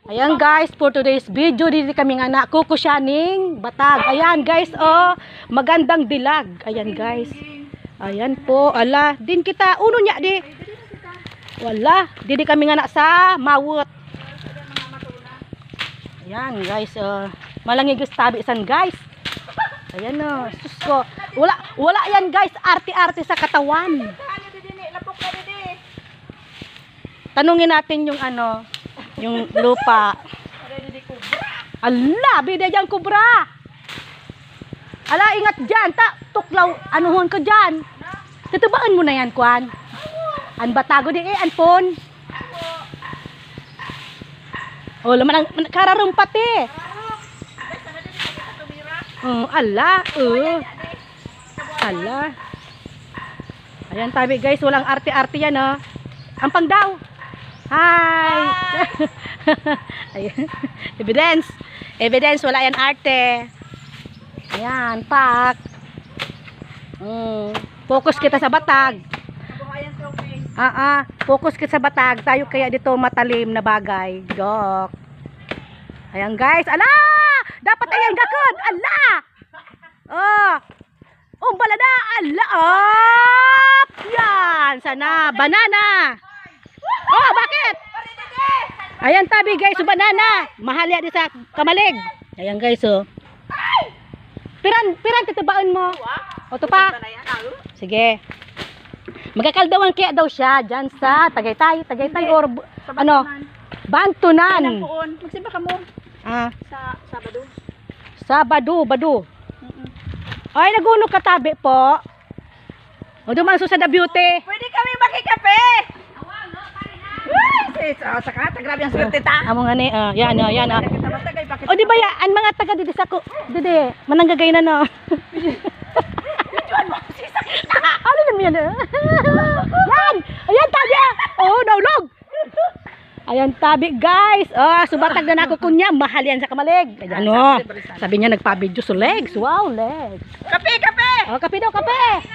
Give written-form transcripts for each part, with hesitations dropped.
Ayan guys, for today's video, dito kami nga na kukusyaning batag. Ayan guys, oh, magandang dilag. Ayan guys. Ayan po, ala, din kita, uno niya di. Wala, dito kami nga na sa mawot. Ayan guys, malangigis tabi isan guys. Ayan oh, sus ko. Wala yan guys, arte-arte sa katawan. Tanungin natin yung ano, yung lupa. Ala, bida dyan kubra. Ala, ingat dyan. Tuklaw, anuhon ko dyan. Tutubaan mo na yan, Kwan. An batago di anpon. Oh, laman kararumpat eh. Ala, ala. Ayan tabi guys, walang arte-arte yan oh. Ampang daw. Hi. Ayan. Evidence, wala yan arte. Ayan, pak. Focus kita sa batag. Focus kita sa batag. Tayo kaya dito matalim na bagay. Joke. Ayan guys, ala! Dapat ayan gakod. Ala! Umbala na. Ala! Yan, sana banana. Oh, bakit? Ayan tabi guys, banana. Mahal yan sa kamalig. Ayan guys, oh. Piran titibaan mo. O to pa. Sige. Magkakaldawan kaya daw siya dyan sa Tagaytay or ano? Bantunan. Magsimba ka mo. Sa Sabado. Badu. Ay, naguno ka tabi po. O duman sa the beauty. Pwede kami makikape. Saka, grabe ang swerte ta. Among ani, yan. O di ba ya, ang mga taga dito sa ko, dede, mananggagay na no. Ano naman yan? Yan! Ayan tabi ah! Oh, naulog! Ayan tabi guys. Subatag na ako kunya, mahal yan sa kamalig. Ayan o. Sabi niya nagpa-video sa legs. Wow, legs. Kape! Oh, kape daw, kape.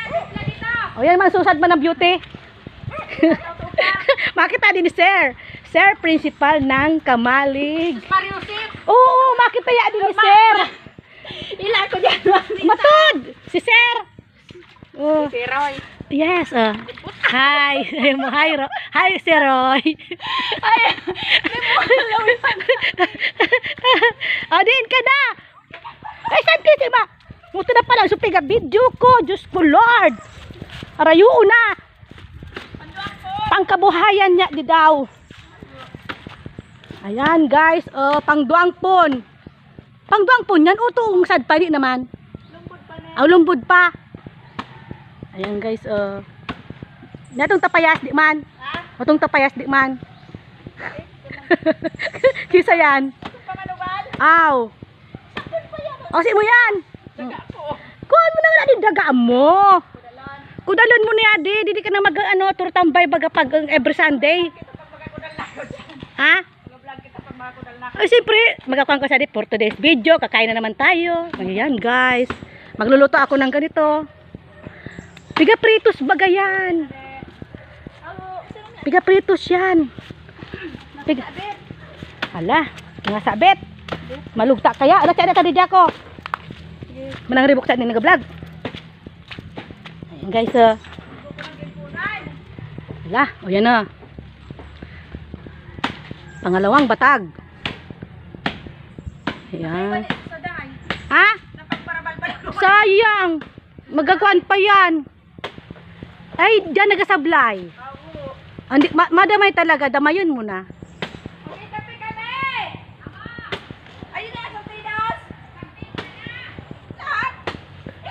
O yan man, susad man ng beauty. Makita din ni Sir. Sir Principal ng Kamalig. Oo, makita ya din ni Sir. Ilan ko dyan. Matod! Si Sir. Si Roy. Yes. Hi. Hi, Sir Roy. Ay, Din ka na. Ay, saan kasi ba? Muto na pala. Supiga video ko. Diyos ko, Lord. Arayo na. Pangkabuhayan niya di daw. Ayan guys, pangduangpon. Pangduangpon yan, utong sad pa di naman. Lumbod pa. Ayan guys, natong tapayas di man. Utong tapayas di man. Kisa yan. Aw. Si mo yan. Kuhan mo na wala din daga mo. Kudalon mo niya di ka na mag turtambay baga pag every Sunday. Ha? Siyempre, magkakuhan ko sa for today's video, kakain na naman tayo. Ayan guys. Magluluto ako ng ganito. Piga pritos baga yan. Piga pritos yan. Piga. Hala, mga sabit. Malugta kaya. Ala siya na tadi ako. Manang ribok sa nang vlog. Ayan guys, Ala, o yan na. Pangalawang batag. Ayan. Ha? Sayang. Magagawan pa yan. Ay, dyan nagasablay. Madamay talaga. Damayon mo na.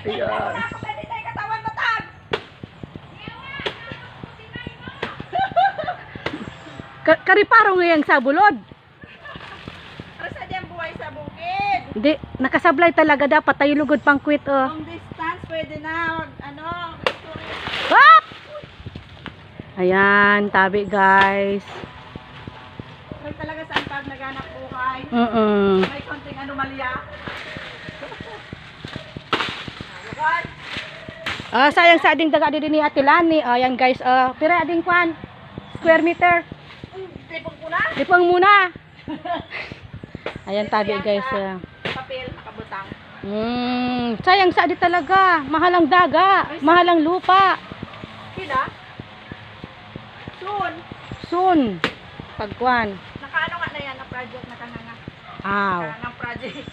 Ayan. Kariparo ngayang sa bulod. Para sa diyang buhay sa bukid. Hindi, nakasablay talaga dapat tayo lugod pang quit. Long distance, pwede na. Hop! Ayan, tabi guys. Pero talaga saan pag naghanap buhay. May konting anomalya. Sayang sa ading daga din ni Ate Lani. Ayan guys, pira ading kwan. Square meter. Lipong ko na. Lipong muna. Ayan tabi guys. Papel, nakabutang. Sayang sa di talaga. Mahal ang daga. Mahal ang lupa. Kila? Soon. Soon. Pagkuan. Nakaano nga na yan, na project na kananga. Aw. Kanang project.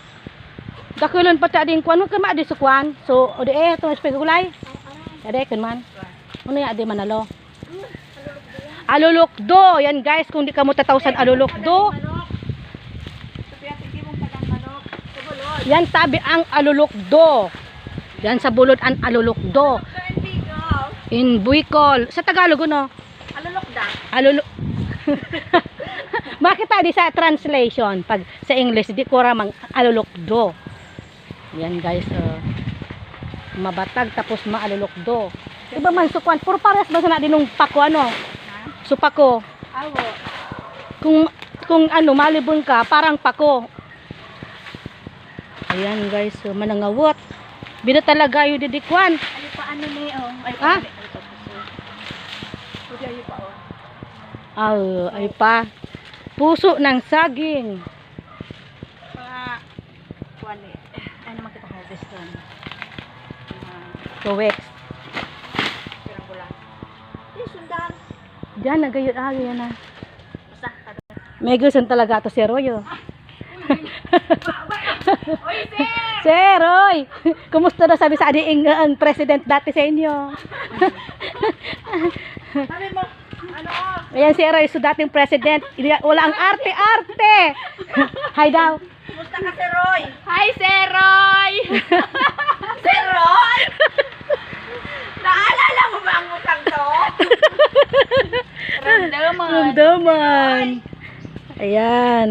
Dakulon pa ta din kuan mo kama di sa kuan. So odi to espegulay. Ade kun man. Ano ya ade manalo? Alulukdo. Yan guys, kung di ka mo tatawsan alulukdo. Sabihan, hindi mong tagang manok. Subulod. Yan tabi ang alulukdo. Yan sa bulod ang alulukdo. So, in Bicol, In Bicol. Sa Tagalog no? alulokda. Aluluk. Makita di sa translation pag sa English di ko ramang alulukdo. Yan guys, mabatag tapos maalulukdo. Iba man sukuan, puro pares ba sa na dinong pako ano? Supako. Awo. Kung ano malibon ka, parang pako. Ayan guys, manangawot. Bida talaga yung didikwan. Ano pa ano ni oh? Ay, Ah? Pwede ayo pa oh. Ay pa. Puso ng saging. Mga kuan eh. Ano naman kita harvest doon? Tuwex. Pirang bulan. Eh, sundan. Diyan, nagayot yan na. Basta. May gusto talaga to si Royo. Oy, sir! Sir, Roy! Kumusta na sabi sa ading ang president dati sa inyo? Sabi mo, ano? Ayan si Roy, so dating president. Wala ang arte-arte. Hi daw. Kumusta ka, Sir Roy? Hi, Sir Roy! Sir Roy? Naalala mo ba ang mukhang to? Ramdaman. Ramdaman. Ayan.